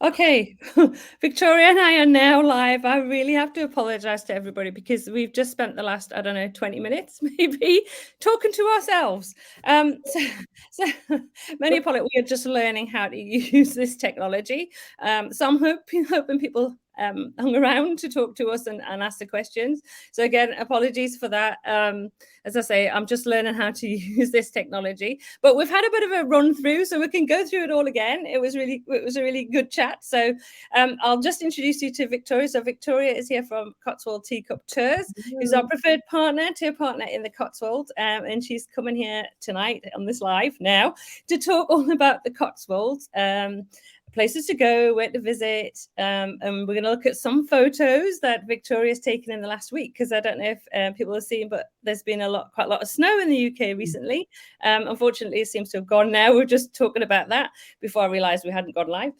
Okay, Victoria and I are now live. I really have to apologize to everybody because we've just spent the last, I don't know, 20 minutes maybe talking to ourselves. So many apologies. We are just learning how to use this technology. So I'm hoping people hung around to talk to us and ask the questions. So again, apologies for that. As I say, I'm just learning how to use this technology, but we've had a bit of a run through, so we can go through it all again. It was a really good chat. So I'll just introduce you to Victoria. So Victoria is here from Cotswold Teacup Tours, who's our preferred tour partner in the Cotswolds, and she's coming here tonight on this live now to talk all about the Cotswolds. Places to go, where to visit, and we're going to look at some photos that Victoria's taken in the last week, because I don't know if people have seen, but there's been quite a lot of snow in the UK recently. Unfortunately, it seems to have gone now. We're just talking about that before I realised we hadn't gone live.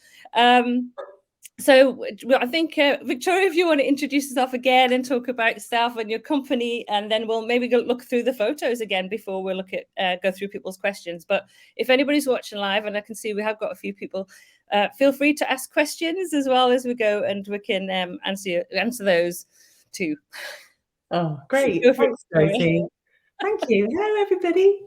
So I think, Victoria, if you want to introduce yourself again and talk about yourself and your company, and then we'll maybe go look through the photos again before we look at go through people's questions. But if anybody's watching live, and I can see we have got a few people, feel free to ask questions as well as we go, and we can answer those too. Oh, great. Thanks, Tracy. Thank you. Hello, everybody.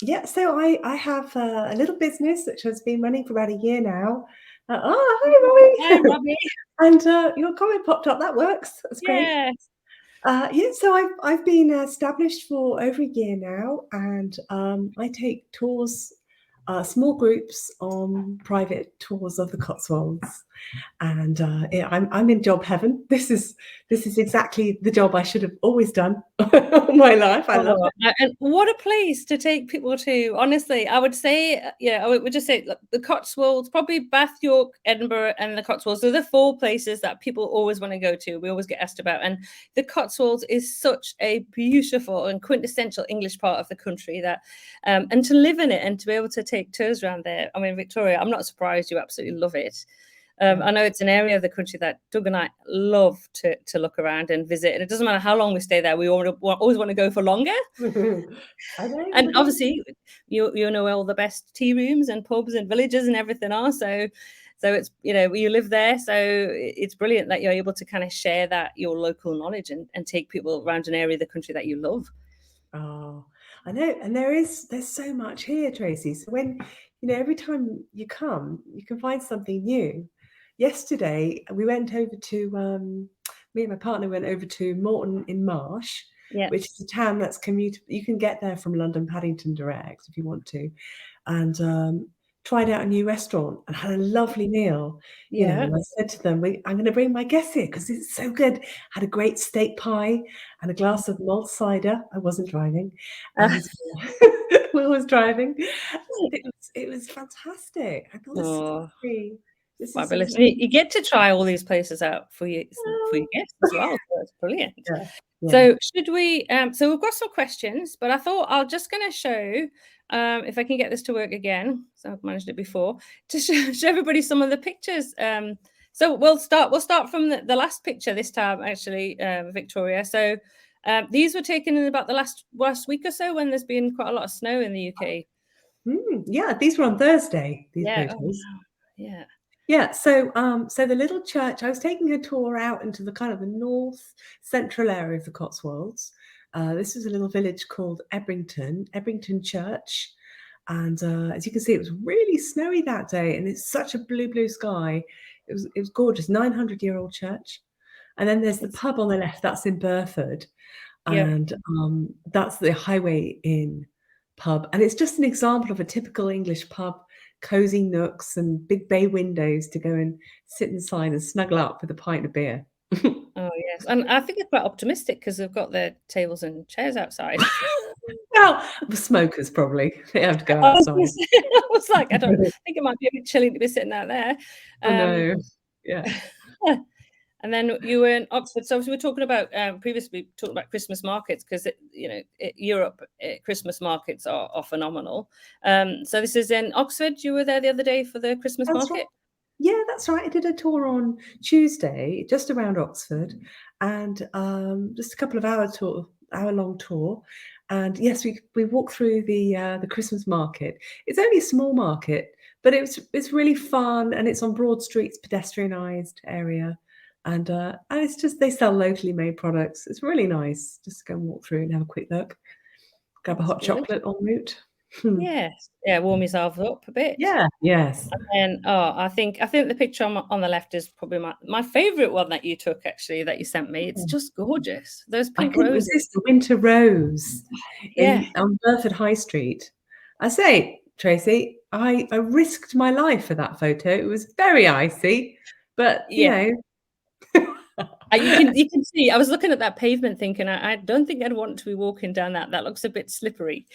Yeah, so I have a little business which has been running for about a year now. Hi, Robbie. Hi, Robbie. And your comment popped up. That works. That's great. Yes. Yeah, so I've been established for over a year now, and I take tours, small groups on private tours of the Cotswolds. And yeah, I'm in job heaven. This is exactly the job I should have always done all my life. I love it. And what a place to take people to. Honestly, I would say, I would just say the Cotswolds, probably Bath, York, Edinburgh, and the Cotswolds. They're the 4 places that people always want to go to. We always get asked about. And the Cotswolds is such a beautiful and quintessential English part of the country that, and to live in it and to be able to take tours around there. I mean, Victoria, I'm not surprised you absolutely love it. I know it's an area of the country that Doug and I love to look around and visit, and it doesn't matter how long we stay there. We always want to go for longer. I know. And obviously, you know where all the best tea rooms and pubs and villages and everything are. So it's, you live there, so it's brilliant that you're able to kind of share that, your local knowledge, and take people around an area of the country that you love. Oh, I know, and there's so much here, Tracy. So when every time you come, you can find something new. Yesterday, we went over to me and my partner went over to Morton in Marsh, which is a town that's commutable. You can get there from London Paddington direct if you want to, and tried out a new restaurant and had a lovely meal. And I said to them, I'm going to bring my guests here because it's so good. Had a great steak pie and a glass of malt cider. I wasn't driving. And Will was driving. It was fantastic. I thought this is fabulous. You get to try all these places out for your guests as well. So it's brilliant. Yeah. So should we? So we've got some questions, but I thought I'm just going to show, if I can get this to work again. So I've managed it before, to show everybody some of the pictures. So we'll start from the last picture this time, actually, Victoria. So these were taken in about the last week or so, when there's been quite a lot of snow in the UK. Yeah, these were on Thursday. These photos. Oh, wow. Yeah. Yeah, so the little church, I was taking a tour out into the kind of the north central area of the Cotswolds. This is a little village called Ebrington Church. And as you can see, it was really snowy that day, and it's such a blue sky. It was gorgeous, 900-year-old church. And then there's the pub on the left, that's in Burford. And that's the Highway Inn pub. And it's just an example of a typical English pub. Cozy nooks and big bay windows to go and sit inside and snuggle up with a pint of beer. Oh yes, and I think it's quite optimistic because they've got their tables and chairs outside. Well, the smokers probably, they have to go outside. I was like, I don't think it might be a bit chilly to be sitting out there. No, yeah. And then you were in Oxford. So we were talking about previously, talking about Christmas markets, because Europe Christmas markets are phenomenal. So this is in Oxford. You were there the other day for the Christmas market. Right. Yeah, that's right. I did a tour on Tuesday, just around Oxford, and just a couple of hour-long tour. And yes, we walked through the Christmas market. It's only a small market, But it's really fun, and it's on Broad Street's pedestrianised area, and it's just they sell locally made products. It's really nice. Just go and walk through and have a quick look. Grab a That's hot good. chocolate en route. Yes. Yeah, warm yourself up a bit. Yeah. Yes. And I think the picture on the left is probably my favorite one that you took, actually, that you sent me. It's just gorgeous. Those I pink couldn't roses. resist the winter rose Yeah. on Burford High Street. I say, Tracy, I risked my life for that photo. It was very icy, but you Yeah. know. You can see, I was looking at that pavement thinking, I don't think I'd want to be walking down that. That looks a bit slippery.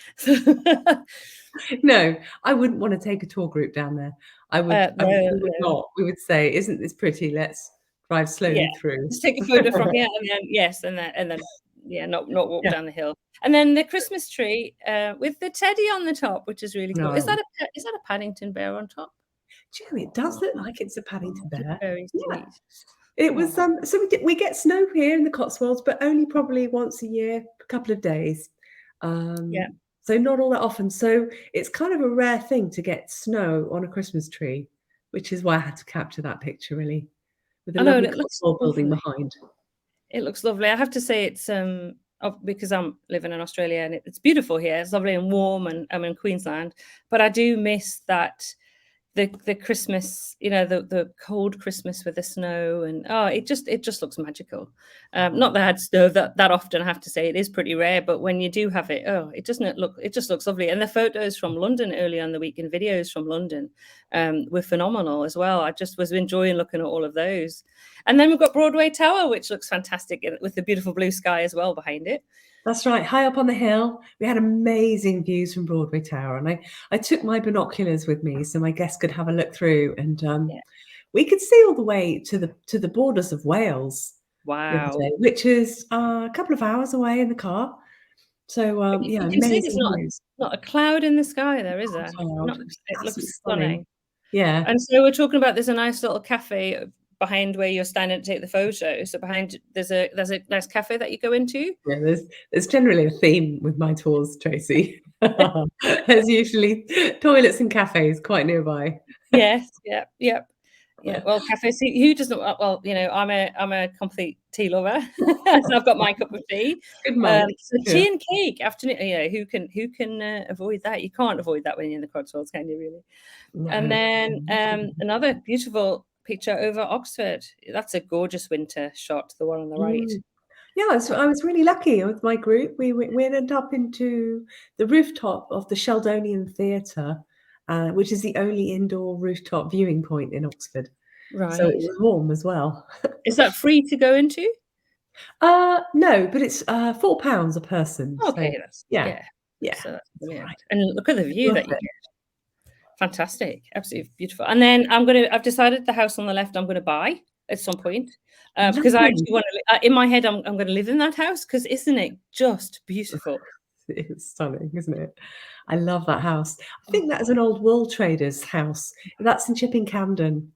No, I wouldn't want to take a tour group down there. We would No. not. We would say, "Isn't this pretty? Let's drive Yeah. slowly through." Just take a photo from here and then yes, and then yeah, not walk Yeah. down the hill. And then the Christmas tree with the teddy on the top, which is really cool. Is No. that a Paddington bear on top? Do you know, it does look like it's a Paddington It's bear. very Yeah. sweet. It Oh, was so we get snow here in the Cotswolds, but only probably once a year, a couple of days. yeah. So not all that often. So it's kind of a rare thing to get snow on a Christmas tree, which is why I had to capture that picture really, with a I know, and lovely it looks Cotswold building lovely. behind. It looks lovely. I have to say it's because I'm living in Australia and it's beautiful here. It's lovely and warm, and I'm in Queensland, but I do miss that the Christmas, the cold Christmas with the snow, and it just looks magical. Not that I had snow that often, I have to say. It is pretty rare, but when you do have it, it just looks lovely. And the photos from London earlier in the week and videos from London were phenomenal as well. I just was enjoying looking at all of those. And then we've got Broadway Tower, which looks fantastic with the beautiful blue sky as well behind it. That's right, high up on the hill. We had amazing views from Broadway Tower, and I took my binoculars with me so my guests could have a look through, and Yeah. we could see all the way to the borders of Wales the other Wow. day, which is a couple of hours away in the car. So yeah, You can see there's amazing views. not a cloud in the sky there, is there? Cloud. Not It was It absolutely looks stunning. stunning. Yeah. And so we're talking about there's a nice little cafe behind where you're standing to take the photo. So behind there's a nice cafe that you go into. Yeah, there's generally a theme with my tours, Tracy. There's usually toilets and cafes quite nearby. Yes, yep, yep. Yeah, well, cafe. See, who doesn't? Well, I'm a complete tea lover, so I've got my cup of tea. Good monk. So Yeah. tea and cake afternoon. Who can avoid that? You can't avoid that when you're in the Cotswolds, can you? Really? And No. then another beautiful picture over Oxford. That's a gorgeous winter shot, the one on the right. Yeah, I was really lucky with my group. We ended up into the rooftop of the Sheldonian Theatre, which is the only indoor rooftop viewing point in Oxford. So it Right. was warm as well. Is that free to go into? No, but it's £4 a person. So Okay, that's yeah, yeah. yeah, So that's it's all brilliant. right. And look at the view Worth that you it. get. Fantastic. Absolutely beautiful. And then I've decided the house on the left I'm gonna buy at some point. Because I Lovely. actually want to in my head I'm gonna live in that house, because isn't it just beautiful? It's stunning, isn't it? I love that house. I think that is an old wool trader's house. That's in Chipping Camden.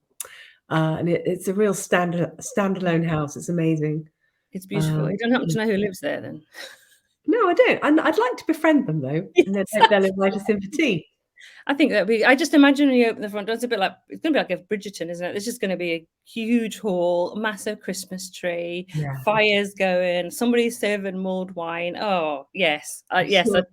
And it's a real standalone house. It's amazing. It's beautiful. You don't happen Yeah. to know who lives there then? No, I don't. I'd like to befriend them though, and then Yes. they'll invite us in for tea. I think that'd be I just imagine when you open the front door, it's a bit like it's gonna be like a Bridgerton, isn't it? There's just gonna be a huge hall, massive Christmas tree, Yeah. fires going, somebody serving mulled wine. Oh, yes. Yes, Sure.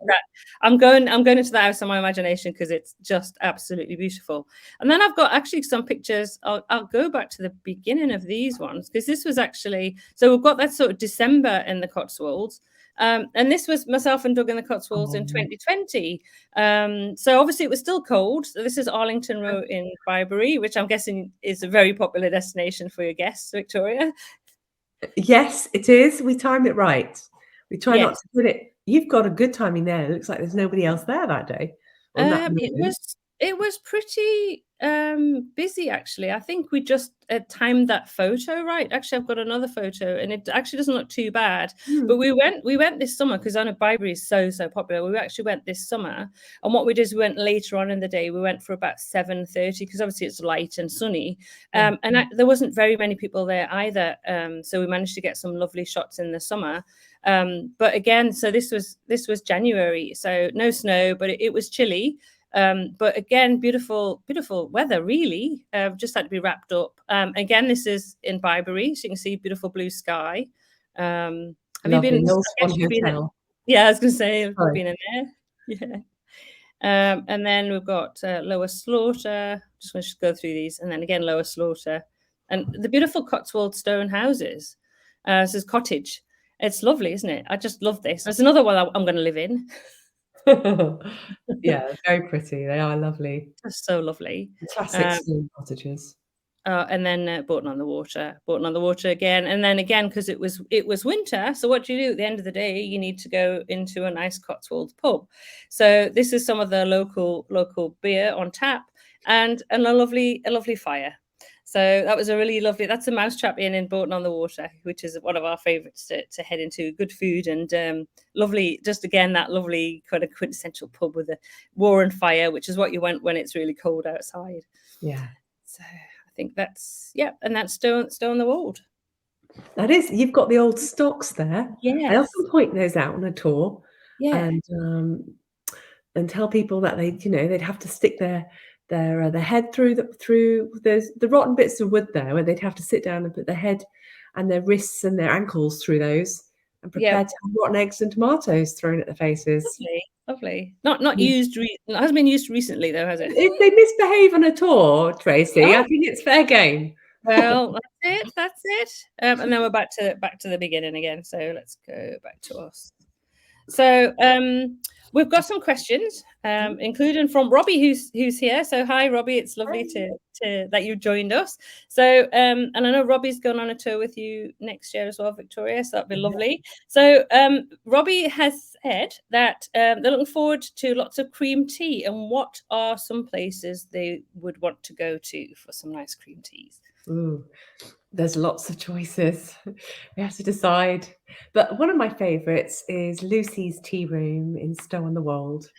I'm going into the house in my imagination because it's just absolutely beautiful. And then I've got actually some pictures. I'll go back to the beginning of these ones, because this was actually so we've got that sort of December in the Cotswolds. And this was myself and Doug in the Cotswolds in Oh, 2020. So obviously it was still cold. So this is Arlington Road in Byberry, which I'm guessing is a very popular destination for your guests, Victoria. yes, it is. We timed it right. We try not Yes. to put it. You've got a good timing there. It looks like there's nobody else there that day on that It moment. was pretty busy, actually. I think we just timed that photo right. Actually, I've got another photo, and it actually doesn't look too bad. Hmm. But we went this summer because I know Byberry is so popular. We actually went this summer, and what we did is we went later on in the day. We went for about 7:30 because obviously it's light and sunny, Yeah. and there wasn't very many people there either. So we managed to get some lovely shots in the summer. But again, so this was January, so no snow, but it was chilly. But again, beautiful weather, really. Just had to be wrapped up. Again, this is in Bibury, so you can see beautiful blue sky. Have you Lovely. been? Old I guess Swan you've been. Hotel. Yeah, I was going to say you've Sorry. been in there. Yeah. And then we've got Lower Slaughter. Just want to go through these, and then again Lower Slaughter, and the beautiful Cotswold stone houses. This is cottage. It's lovely, isn't it? I just love this. There's another one I'm going to live in. Yeah, very pretty. They are lovely. Just so lovely. Classic stone cottages. And then Bourton on the Water again, and then again because it was winter. So what do you do at the end of the day? You need to go into a nice Cotswold pub. So this is some of the local beer on tap, and a lovely fire. So that was a really lovely. That's a Mousetrap Inn in Bourton on the Water, which is one of our favourites to head into. Good food and lovely. Just again that lovely kind of quintessential pub with a war and fire, which is what you want when it's really cold outside. Yeah. So I think that's and that's Stow on the Wold. That is. You've got the old stocks there. Yes. I often point those out on a tour. Yeah. And tell people that they'd have to stick their head through the rotten bits of wood there, where they'd have to sit down and put their head and their wrists and their ankles through those, and prepare to have rotten eggs and tomatoes thrown at their faces. Lovely. Not used. It hasn't been used recently, though, has it? If they misbehave on a tour, Tracy, I think it's fair game. Well, that's it. And then we're back to the beginning again. So let's go back to us. So we've got some questions, including from Robbie, who's here. So hi, Robbie. It's lovely to that you joined us. So and I know Robbie's going on a tour with you next year as well, Victoria. So that'd be lovely. So Robbie has said that they're looking forward to lots of cream tea. And what are some places they would want to go to for some nice cream teas? Ooh, there's lots of choices. We have to decide. But one of my favourites is Lucy's Tea Room in Stow on the Wold.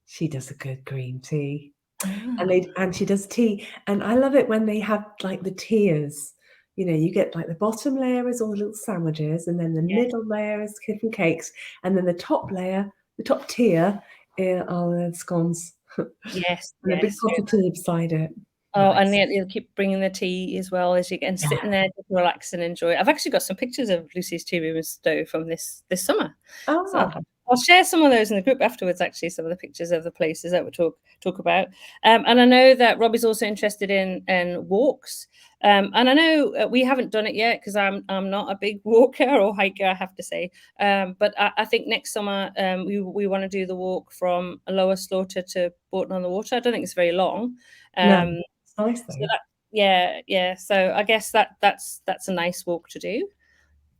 She does a good green tea. And she does tea. And I love it when they have like the tiers. You get like the bottom layer is all the little sandwiches, and then the middle layer is different cakes, and then the top layer, the top tier, are the scones. Yes. And a big pot of tea beside it. Oh, nice. And you'll keep bringing the tea as well as you get and sitting there, just relax and enjoy it. I've actually got some pictures of Lucy's Tea Room in Stow from this summer. Oh. So I'll share some of those in the group afterwards, actually, some of the pictures of the places that we talk about. And I know that Robbie's also interested in walks. And I know we haven't done it yet because I'm not a big walker or hiker, I have to say. But I think next summer we want to do the walk from Lower Slaughter to Bourton on the Water. I don't think it's very long. No. Nice though. So so I guess that's a nice walk to do.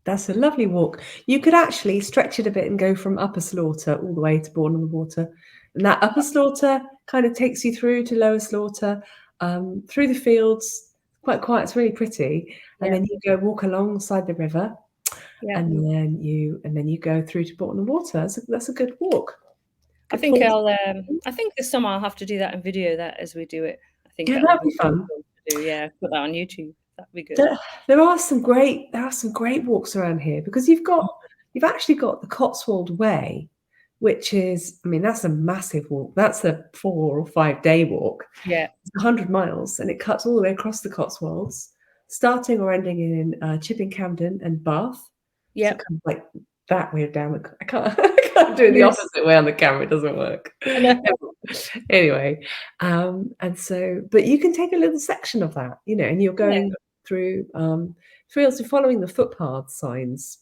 That's a lovely walk. You could actually stretch it a bit and go from Upper Slaughter all the way to Bourton on the Water, and that Upper Slaughter kind of takes you through to Lower Slaughter, through the fields, quite quiet. It's really pretty, and then you go walk alongside the river, and then you go through to Bourton on the Water. That's a good walk. I think this summer I'll have to do that and video that as we do it. I think that'd be fun. To do, put that on YouTube. That'd be good. There are some great walks around here, because you've actually got the Cotswold Way, which is, that's a massive walk. That's a 4 or 5 day walk. Yeah, it's 100 miles, and it cuts all the way across the Cotswolds, starting or ending in Chipping Campden and Bath. Yeah, so kind of like that way down. I can't do it the opposite way on the camera. It doesn't work. Anyway, and so, but you can take a little section of that, and you're going through fields, following the footpath signs.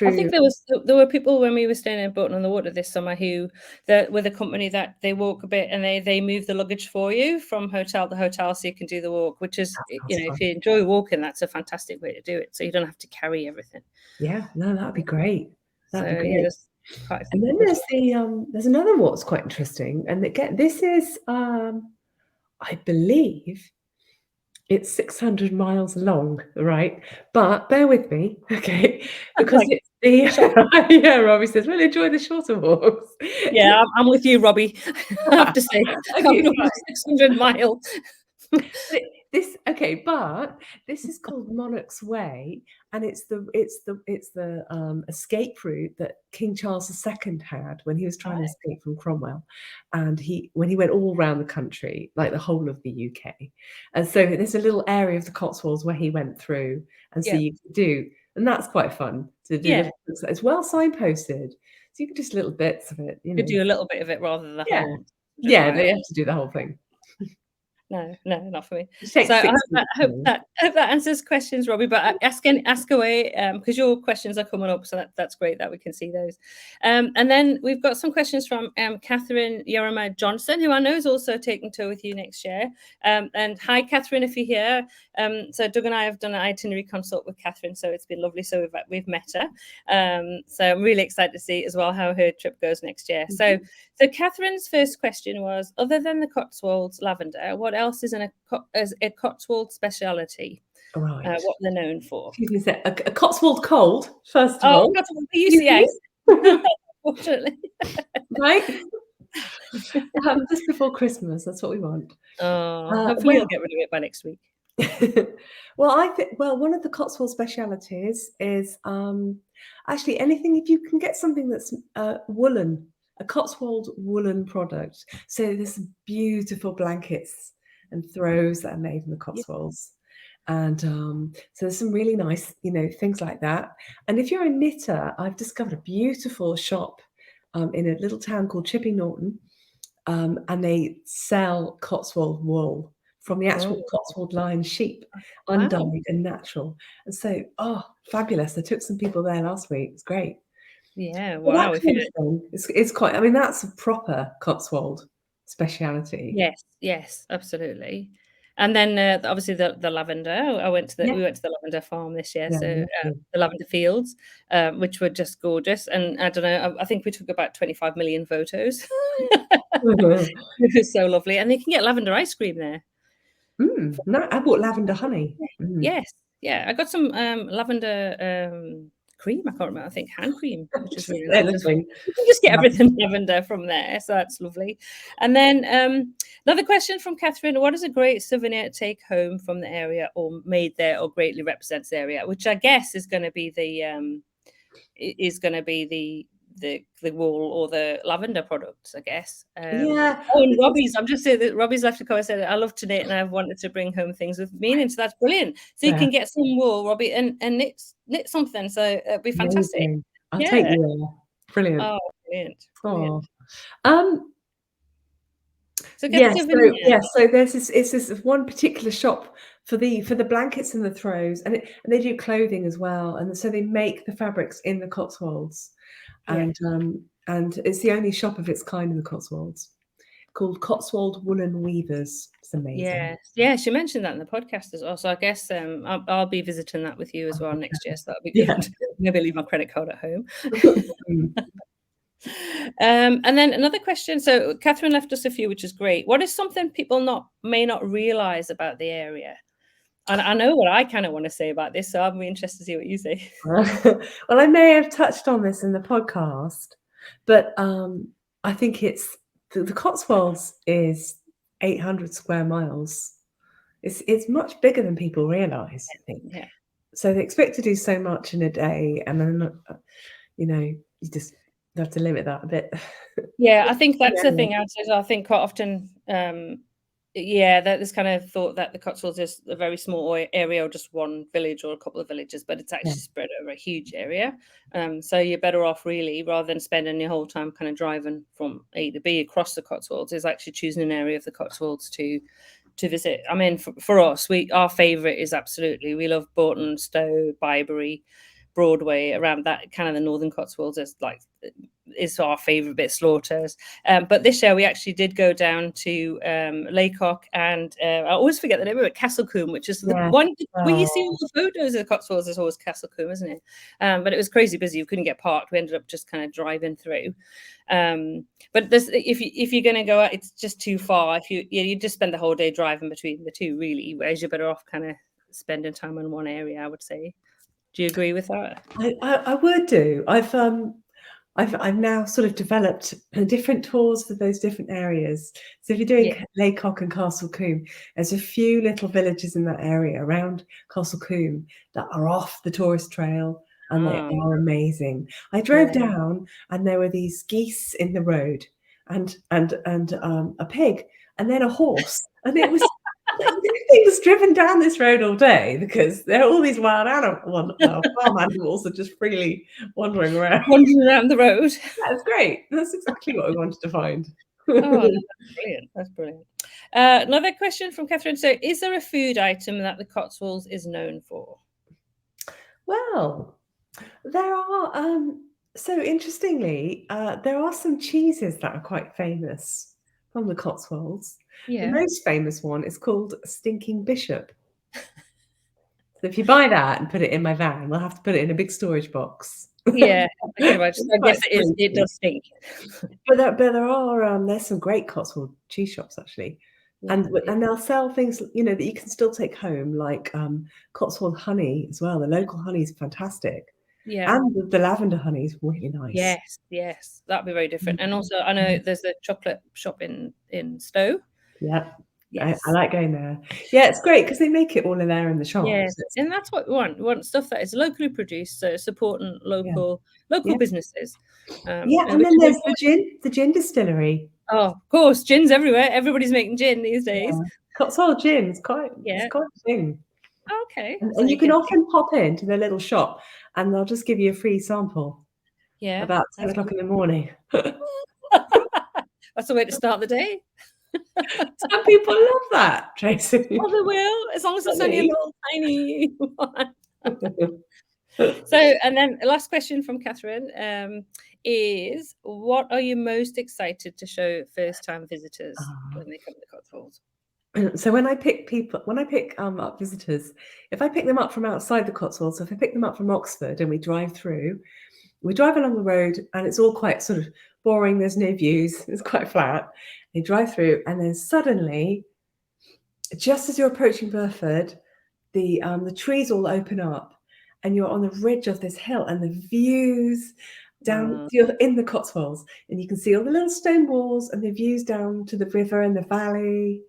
I think there were people when we were staying in Bourton on the Water this summer with a company that they walk a bit and they move the luggage for you from hotel to hotel, so you can do the walk, which is if you enjoy walking, that's a fantastic way to do it, so you don't have to carry everything. That'd be great. That'd be great. There's quite a few. And then there's another walk that's quite interesting, and again, this is I believe it's 600 miles long, right? But bear with me, okay? Because it's Robbie says, well, enjoy the shorter walks. Yeah, I'm with you, Robbie. I have to say, 600 miles. but this is called Monarch's Way, and it's the escape route that King Charles II had when he was trying to escape from Cromwell, and when he went all around the country, like the whole of the UK, and so there's a little area of the Cotswolds where he went through, and so you can do, and that's quite fun to do. Yeah. It's well signposted, so you can just little bits of it, you You know. do a little bit of it rather than the whole. Yeah, they have to do the whole thing. No, not for me. So I hope that answers questions, Robbie. But ask away, because your questions are coming up, so that's great that we can see those. And then we've got some questions from Catherine Yorima Johnson, who I know is also taking tour with you next year. And hi, Catherine, if you're here. So Doug and I have done an itinerary consult with Catherine, so it's been lovely. So we've met her. So I'm really excited to see as well how her trip goes next year. So Catherine's first question was, other than the Cotswolds lavender, what else is a Cotswold speciality? Right. What they're known for? Excuse me, a Cotswold cold, first of all. Cotswold, yes. Unfortunately. Right? Just before Christmas, that's what we want. Hopefully we'll get rid of it by next week. Well, I think one of the Cotswold specialities is actually anything, if you can get something that's woolen, a Cotswold woolen product. So there's some beautiful blankets and throws that are made in the Cotswolds. And so there's some really nice, things like that. And if you're a knitter, I've discovered a beautiful shop in a little town called Chipping Norton, and they sell Cotswold wool from the actual Cotswold lion sheep, undyed and natural. And so, fabulous. I took some people there last week. It's great. Yeah, wow. wow. That kind of thing, it's quite, I mean, that's a proper Cotswold speciality. Yes, absolutely. And then obviously the lavender. We went to the lavender farm this year, so the lavender fields, which were just gorgeous. And I don't know, I think we took about 25 million photos. It was so lovely, and they can get lavender ice cream there. No, I bought lavender honey. Yes, yeah, I got some lavender cream. I can't remember. I think hand cream, which is really lovely. You can just get everything lavender from there, so that's lovely. And then another question from Catherine: what is a great souvenir to take home from the area, or made there, or greatly represents the area? Which I guess is going to be the wool or the lavender products, I guess. And Robbie's, I'm just saying that Robbie's left a comment said, I love to knit and I've wanted to bring home things with meaning. So that's brilliant. So you can get some wool, Robbie, and knit something. So it'd be fantastic. Amazing. I'll take you there. Brilliant. Oh, brilliant. So there's this one particular shop for the blankets and the throws, and they do clothing as well, and so they make the fabrics in the Cotswolds, and it's the only shop of its kind in the Cotswolds, called Cotswold Woolen Weavers. It's amazing. Yeah, she mentioned that in the podcast as well. So I guess I'll be visiting that with you as well next year. So that'll be good. Maybe leave my credit card at home. And then another question. So Catherine left us a few, which is great. What is something people may not realize about the area? And I know what I kind of want to say about this, so I'll be interested to see what you say. Well, I may have touched on this in the podcast, but I think it's the Cotswolds is 800 square miles. It's much bigger than people realize, I think. Yeah. So they expect to do so much in a day, and then you just have to limit that a bit. Yeah, I think that's the thing. I think quite often, there's kind of thought that the Cotswolds is a very small area, or just one village or a couple of villages, but it's actually spread over a huge area. So you're better off, really, rather than spending your whole time kind of driving from A to B across the Cotswolds, is actually choosing an area of the Cotswolds to visit. I mean, for us, our favourite is absolutely, we love Bourton, Stowe, Byberry, Broadway, around that kind of the northern Cotswolds is our favourite bit, Slaughters. But this year we actually did go down to Laycock, and I always forget the name of it, Castlecombe, which is the one where you see all the photos of the Cotswolds. Is always Castlecombe, isn't it? But it was crazy busy. You couldn't get parked. We ended up just kind of driving through. But if you're going to go out, it's just too far. If you just spend the whole day driving between the two, really, whereas you're better off kind of spending time in one area, I would say. Do you agree with that? I would do. I've now sort of developed different tours for those different areas. So if you're doing Yeah. Laycock and Castle Combe, there's a few little villages in that area around Castle Combe that are off the tourist trail, and they Ah, are amazing. I drove yeah. down, and there were these geese in the road, and a pig, and then a horse, and it was like nothing's driven down this road all day because there are all these wild animal, farm animals are just freely wandering around. Wandering around the road. That's great. That's exactly what we wanted to find. Oh, no, that's brilliant. That's brilliant. Another question from Catherine. So, is there a food item that the Cotswolds is known for? Well, there are, so interestingly, there are some cheeses that are quite famous from the Cotswolds. The Yeah. most famous one is called Stinking Bishop. So if you buy that and put it in my van, we'll have to put it in a big storage box. Yeah, I can imagine. It's I quite guess it is. It spooky. does stink. But there are, there's some great Cotswold cheese shops actually, Yeah. and they'll sell things, that you can still take home, like, Cotswold honey as well. The local honey is fantastic, Yeah. and the lavender honey is really nice. Yes. Yes. That'd be very different. And Mhm. also, I know Mhm. there's a chocolate shop in Stowe. Yeah, I Yes. like going there. Yeah, it's great because they make it all in there in the Yes, shops. It's and that's what we want. We want stuff that is locally produced, so supporting yeah, local yeah. businesses. Yeah, And and which then is there's important. the gin distillery. Oh, of course, gin's everywhere. Everybody's making gin these days. Yeah. Cotswold gin is it's Yeah. quite a thing. Okay. So And you you can can often pop into their little shop, and they'll just give you a free sample yeah, about ten that's o'clock in the morning. that's the way to start the day. Some people love that, Tracy. Oh, they will, as long as it's only a Funny. little tiny one. So, and then the last question from Catherine is, what are you most excited to show first-time visitors Ah. when they come to the Cotswolds? So when I pick up visitors, if I pick them up from outside the Cotswolds, so if I pick them up from Oxford and we drive along the road and it's all quite sort of boring. There's no views. It's quite flat. They drive through, and then suddenly, just as you're approaching Burford, the trees all open up, and you're on the ridge of this hill, and the views down. Uh, You're in the Cotswolds, and you can see all the little stone walls and the views down to the river and the valley,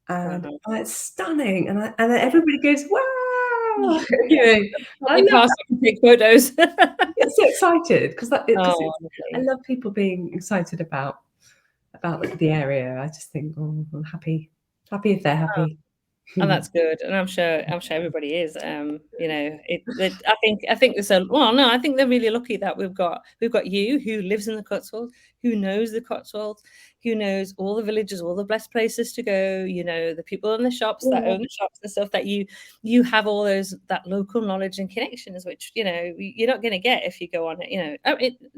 and uh-huh. it's stunning. And then everybody goes, "Wow!" Yes, I you love pass, you can take photos. get so excited because Oh, it's I lovely. love people being excited about the area. I just think, oh, I'm happy if they're happy. And that's good, and I'm sure everybody is. I think there's a well, no, I think they're really lucky that we've got you who lives in the Cotswolds, who knows the Cotswolds, who knows all the villages, all the best places to go. The people in the shops that Yeah. own the shops and stuff that you have all that local knowledge and connections, which you're not going to get if you go on it.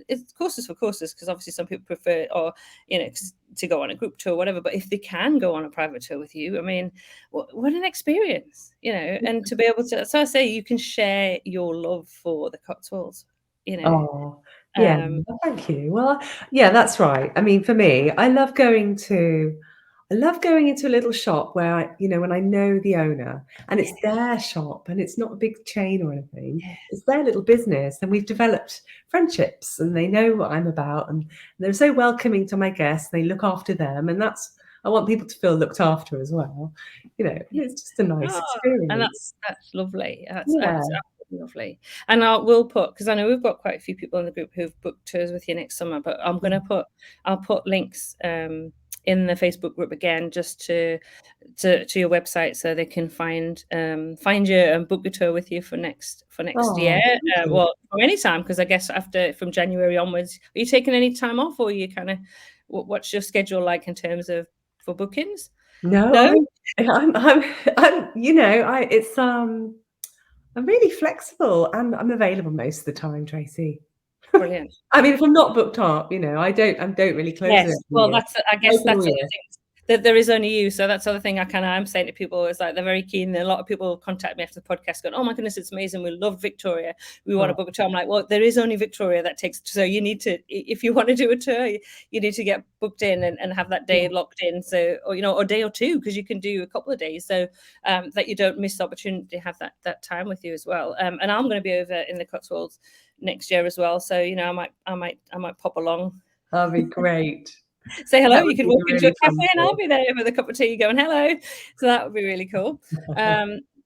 It's courses for courses because obviously some people prefer or 'cause to go on a group tour or whatever. But if they can go on a private tour with you, I mean what an experience, and to be able to, so I say you can share your love for the Cotswolds, you know. Oh, yeah. Um, Thank you. Well, yeah, that's right. I mean, for me, I love going into a little shop where when I know the owner and yeah, it's their shop and it's not a big chain or anything. yeah, It's their little business, and we've developed friendships, and they know what I'm about, and they're so welcoming to my guests. They look after them, and I want people to feel looked after as well. yeah. And it's just a nice Oh, and that's experience. that's lovely. That's Yeah. absolutely lovely. And we'll put, because I know we've got quite a few people in the group who've booked tours with you next summer, but I'll put links in the Facebook group again, just to your website, so they can find you and book a tour with you for next year. Oh, thank you. Well, from any time, because I guess from January onwards, are you taking any time off, or are you kind of what's your schedule like in terms of for bookings? No, No, I'm really flexible, and I'm available most of the time, Tracy. brilliant. I mean, if I'm not booked up, I don't really close it Yes, every well, year. I guess Open all that's other year. things. that there is only you. So that's the other thing I'm saying to people is like they're very keen. A lot of people contact me after the podcast going, "Oh my goodness, it's amazing. We love Victoria. We want to book a tour." I'm like, well, there is only Victoria that takes. So you need to, if you want to do a tour, you need to get booked in and have that day locked in. So, or a day or two, because you can do a couple of days. So that you don't miss the opportunity to have that time with you as well. And I'm going to be over in the Cotswolds next year as well. So I might pop along. That'd be great. Say hello. You could walk into really a cafe and I'll be there with a cup of tea going hello. So that would be really cool.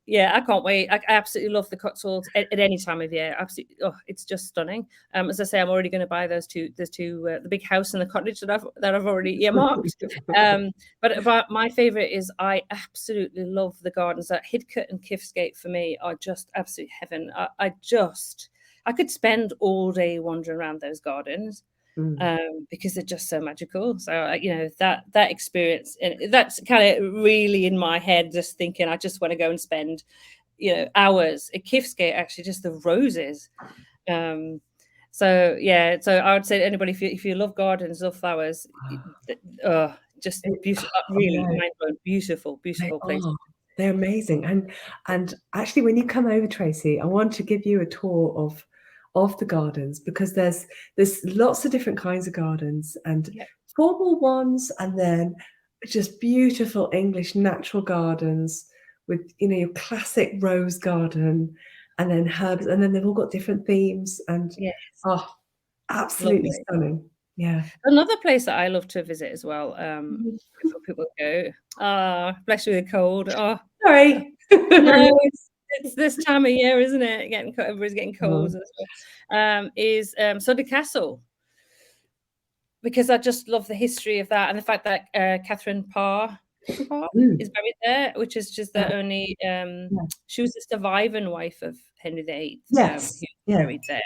Yeah, I can't wait. I absolutely love the Cotswolds at any time of year. Absolutely, it's just stunning. As I say, I'm already going to buy those two, the big house and the cottage that I've already earmarked. But my favourite is I absolutely love the gardens. That Hidcote and Kifsgate for me are just absolute heaven. I could spend all day wandering around those gardens. Because they're just so magical. So that experience, and that's kind of really in my head, just thinking I just want to go and spend hours at Kifsgate, actually, just the roses. So I would say to anybody, if you love gardens, love flowers, just beautiful, really mind-blowing, beautiful place. They're amazing. And actually, when you come over, Tracy, I want to give you a tour of the gardens, because there's lots of different kinds of gardens, and formal ones, and then just beautiful English natural gardens with your classic rose garden, and then herbs, and then they've all got different themes, and absolutely stunning. Yeah. Another place that I love to visit as well, before people go, bless you with the cold. Sorry. No, it's this time of year, isn't it? Everybody's getting colds as well. Is Sudley Castle, because I just love the history of that, and the fact that Catherine Parr is buried there, which is just the only. She was the surviving wife of Henry VIII. Yes. Who's buried there.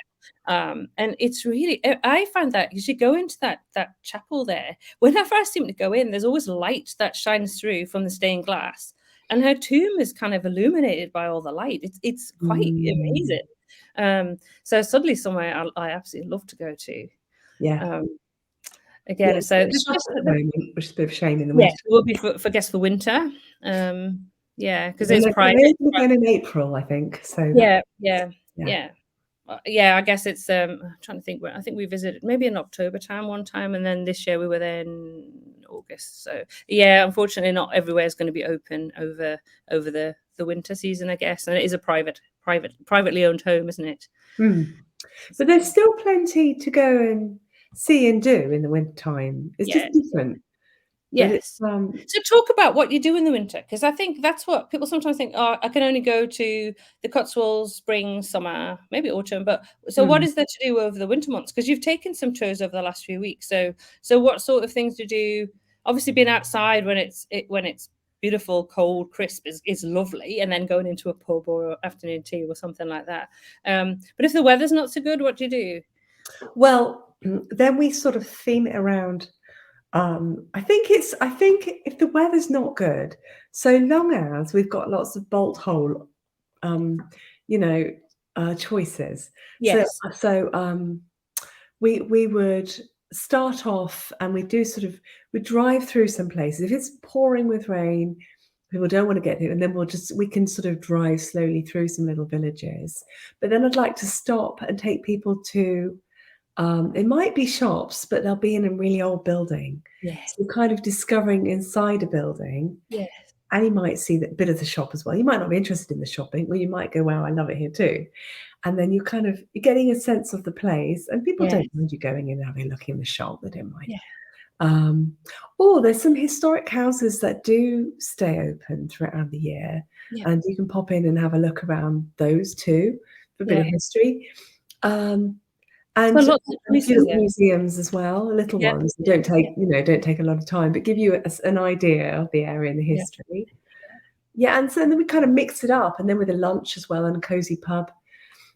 And it's really, I find that you should go into that chapel there. Whenever I seem to go in, there's always light that shines through from the stained glass, and her tomb is kind of illuminated by all the light. It's quite amazing. So suddenly somewhere I absolutely love to go to. Again, so it's just at the moment, which is a bit of a shame in the winter. It will be for winter. Because it's private. Again in April, I think. So I guess it's I'm trying to think. I think we visited maybe in October time one time, and then this year we were there in August. So unfortunately not everywhere is going to be open over the winter season, I guess, and it is a privately owned home, isn't it? But there's still plenty to go and see and do in the winter time. It's just different. Yes. So talk about what you do in the winter, because I think that's what people sometimes think. Oh, I can only go to the Cotswolds spring, summer, maybe autumn. But so what is there to do over the winter months? Because you've taken some tours over the last few weeks. So what sort of things to do? Obviously, being outside when it's beautiful, cold, crisp is lovely, and then going into a pub or afternoon tea or something like that. But if the weather's not so good, what do you do? Well, then we sort of theme it around. I think if the weather's not good, so long as we've got lots of bolt hole, choices. Yes. So we would start off, and we drive through some places. If it's pouring with rain, people don't want to get there, and then we can sort of drive slowly through some little villages. But then I'd like to stop and take people to. It might be shops, but they'll be in a really old building. Yes. So kind of discovering inside a building. Yes. And you might see that bit of the shop as well. You might not be interested in the shopping, or you might go, wow, I love it here too. And then you're getting a sense of the place, and people don't mind you going in and having a look in the shop. They don't mind. There's some historic houses that do stay open throughout the year. And you can pop in and have a look around those too, for a bit of history. And lots of museums as well, little ones. Don't take a lot of time, but give you an idea of the area and the history. And then we kind of mix it up, and then with a lunch as well and a cozy pub.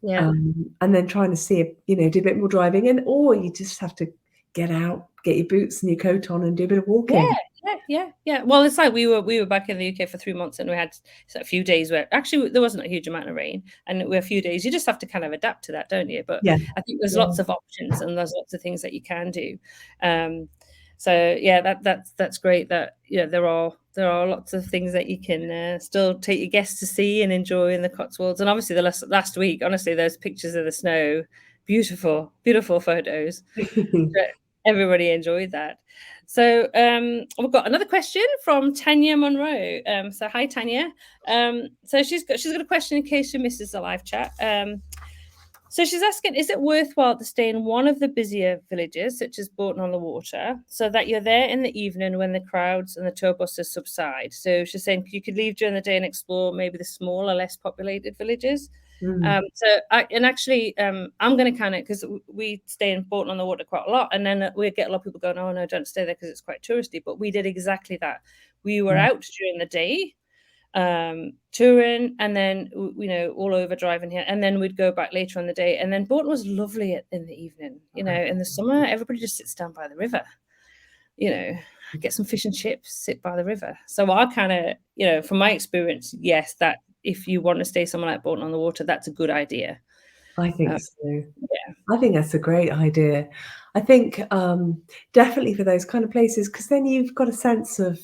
And then trying to see do a bit more driving, or you just have to get out, get your boots and your coat on, and do a bit of walking. Yeah. Well, it's like we were back in the UK for 3 months, and we had a few days where actually there wasn't a huge amount of rain, and we were a few days. You just have to kind of adapt to that, don't you? But I think there's lots of options, and there's lots of things that you can do. So yeah, that's great. That there are lots of things that you can still take your guests to see and enjoy in the Cotswolds. And obviously, the last week, honestly, those pictures of the snow, beautiful, beautiful photos. Everybody enjoyed that. So we've got another question from Tanya Monroe. So hi, Tanya. So she's got a question in case she misses the live chat. So she's asking, is it worthwhile to stay in one of the busier villages, such as Bourton on the Water, so that you're there in the evening when the crowds and the tour buses subside? So she's saying you could leave during the day and explore maybe the smaller, less populated villages. I'm going to kind of, because we stay in Bourton on the Water quite a lot, and then we get a lot of people going, oh no, don't stay there because it's quite touristy. But we did exactly that. We were out during the day, touring, and then all over driving here, and then we'd go back later on the day. And then Bourton was lovely in the evening. In the summer, everybody just sits down by the river, get some fish and chips, sit by the river. So I kind of, from my experience, yes, that if you want to stay somewhere like Bourton on the Water, that's a good idea. I think so. Yeah, I think that's a great idea. I think definitely for those kind of places, because then you've got a sense of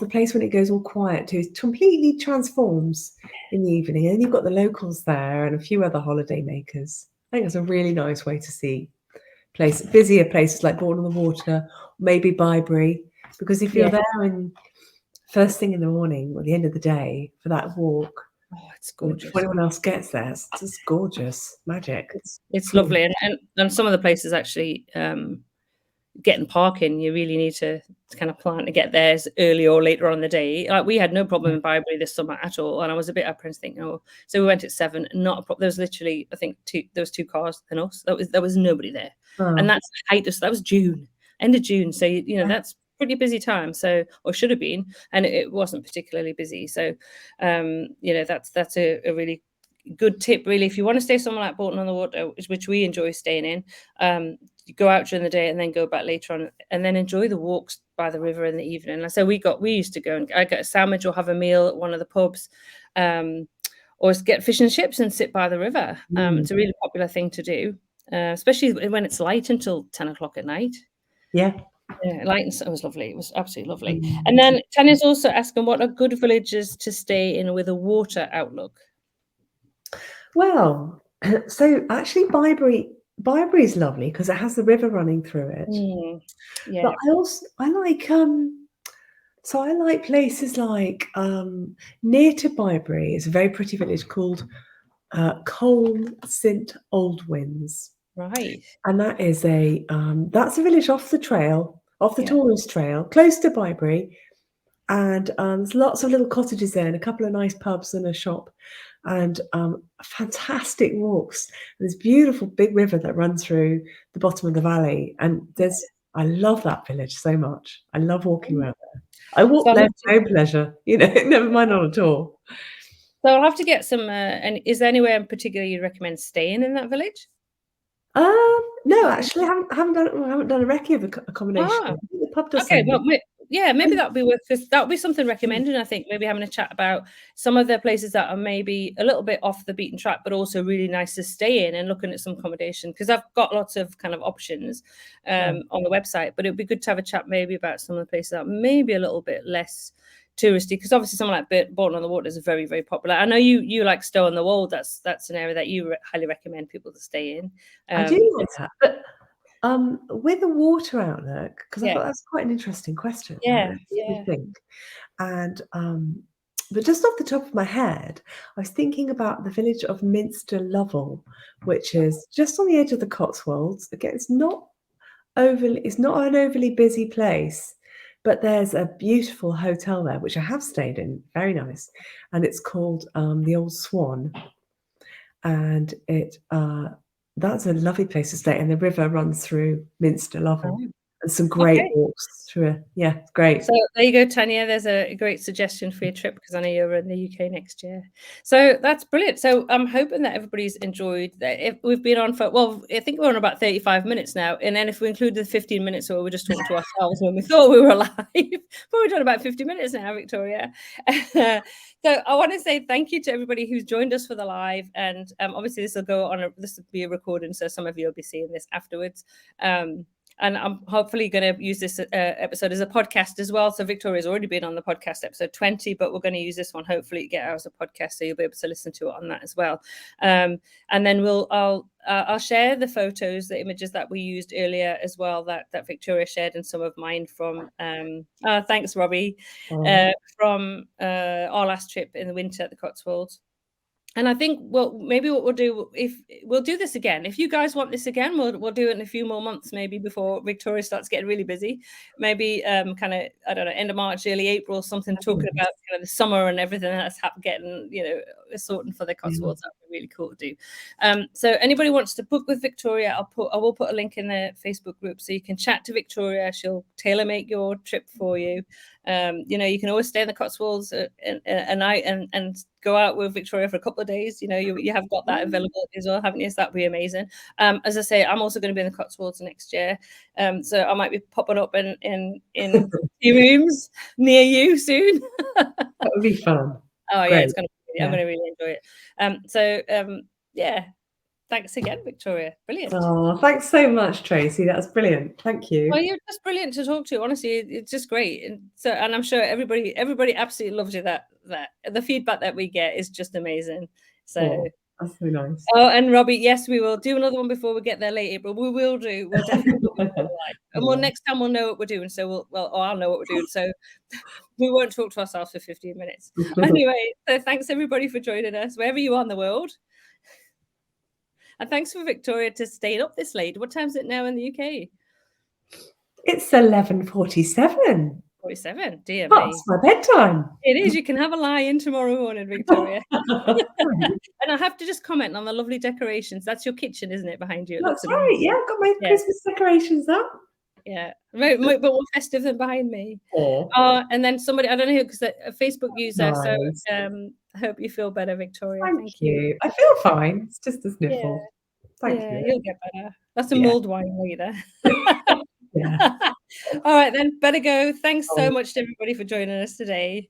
the place when it goes all quiet too. It completely transforms in the evening, and you've got the locals there and a few other holiday makers. I think that's a really nice way to see busier places like Bourton on the Water, maybe Byberry, because if you're there in first thing in the morning or the end of the day for that walk, oh, it's gorgeous. Before anyone else gets there, it's just gorgeous, magic. It's lovely, and some of the places actually. Getting parking, you really need to kind of plan to get there as early or later on in the day. Like we had no problem in Byberry this summer at all, and I was a bit apprehensive thinking, oh, so we went at 7, not a problem. There was literally, I think, there was 2 cars and us. There was nobody there, and that's the height of, that was June, end of June. So that's pretty busy time. So, or should have been, and it wasn't particularly busy. So, that's a really good tip, really. If you want to stay somewhere like Bourton on the Water, which we enjoy staying in, you go out during the day and then go back later on, and then enjoy the walks by the river in the evening. And so we used to go and I get a sandwich or have a meal at one of the pubs, or get fish and chips and sit by the river. It's a really popular thing to do, especially when it's light until 10 o'clock at night. Yeah. Light and it was lovely. It was absolutely lovely. And then Tanya's also asking, what are good villages to stay in with a water outlook? Well, so actually Byberry is lovely because it has the river running through it. Yeah. But I like places like near to Byberry is a very pretty village called Colne St Aldwins. Right. And that is that's a village off the trail, off the tourist trail, close to Byberry. And there's lots of little cottages there and a couple of nice pubs and a shop, and fantastic walks. There's a beautiful big river that runs through the bottom of the valley, and I love that village so much. I love walking around there. I walk there for my own pleasure, never mind on a tour. So I'll have to get some. And is there anywhere in particular you recommend staying in that village? No, actually, I haven't done a recce of accommodation. The pub does. Okay, well, maybe that would be worth, because that would be something recommended. I think maybe having a chat about some of the places that are maybe a little bit off the beaten track, but also really nice to stay in, and looking at some accommodation, because I've got lots of kind of options on the website. But it would be good to have a chat maybe about some of the places that are maybe a little bit less touristy, because obviously someone like Bourton on the Water is very, very popular. I know you like Stow on the Wold. That's an area that you highly recommend people to stay in. I do like that, but with a water outlook, because I thought that's quite an interesting question. Yeah. Think. And but just off the top of my head, I was thinking about the village of Minster Lovel, which is just on the edge of the Cotswolds. Again, it's not an overly busy place, but there's a beautiful hotel there, which I have stayed in, very nice, and it's called the Old Swan, and that's a lovely place to stay, and the river runs through Minster Lovel. And some great walks through it. Yeah, great. So there you go, Tanya. There's a great suggestion for your trip, because I know you're in the UK next year. So that's brilliant. So I'm hoping that everybody's enjoyed that. If we've been on I think we're on about 35 minutes now. And then if we include the 15 minutes where we're just talking to ourselves when we thought we were live, but we're done about 50 minutes now, Victoria. So I want to say thank you to everybody who's joined us for the live. And obviously this will be a recording, so some of you will be seeing this afterwards. And I'm hopefully going to use this episode as a podcast as well. So Victoria's already been on the podcast episode 20, but we're going to use this one hopefully to get out as a podcast, so you'll be able to listen to it on that as well. And then I'll share the photos, the images that we used earlier as well, that Victoria shared, and some of mine from thanks, Robbie, from our last trip in the winter at the Cotswolds. And I think, well, maybe what we'll do, if we'll do this again, if you guys want this again, we'll do it in a few more months, maybe before Victoria starts getting really busy. Maybe kind of, I don't know, end of March, early April, something, talking about kind of the summer and everything that's getting, sorting for the Cotswolds. That would be really cool to do. So anybody wants to book with Victoria, I will put a link in the Facebook group so you can chat to Victoria. She'll tailor make your trip for you. You can always stay in the Cotswolds a night and go out with Victoria for a couple of days. You have got that availability as well, haven't you? So that'd be amazing. As I say, I'm also going to be in the Cotswolds next year, so I might be popping up in rooms near you soon. That would be fun. Oh yeah, it's going to be. I'm going to really enjoy it. Yeah. Thanks again, Victoria. Brilliant. Oh, thanks so much, Tracy. That was brilliant. Thank you. Well, you're just brilliant to talk to. Honestly, it's just great. And I'm sure everybody absolutely loves you. That the feedback that we get is just amazing. So that's so nice. Oh, and Robbie, yes, we will do another one before we get there late April. We will do. We'll definitely do and next time we'll know what we're doing. So I'll know what we're doing. So we won't talk to ourselves for 15 minutes. Anyway, so thanks everybody for joining us, wherever you are in the world. And thanks for Victoria to staying up this late. What time is it now in the UK? It's 11:47. 47, dear me. That's my bedtime. It is. You can have a lie-in tomorrow morning, Victoria. And I have to just comment on the lovely decorations. That's your kitchen, isn't it, behind you? That's right. Yeah, I've got my Christmas decorations up. Yeah, but more festive than behind me. And then somebody, I don't know who, because a Facebook user. Nice. So I hope you feel better, Victoria. Thank you. I feel fine. It's just a sniffle. Thank you. You'll get better. That's a mulled wine leader. All right, then. Better go. Thanks so much to everybody for joining us today.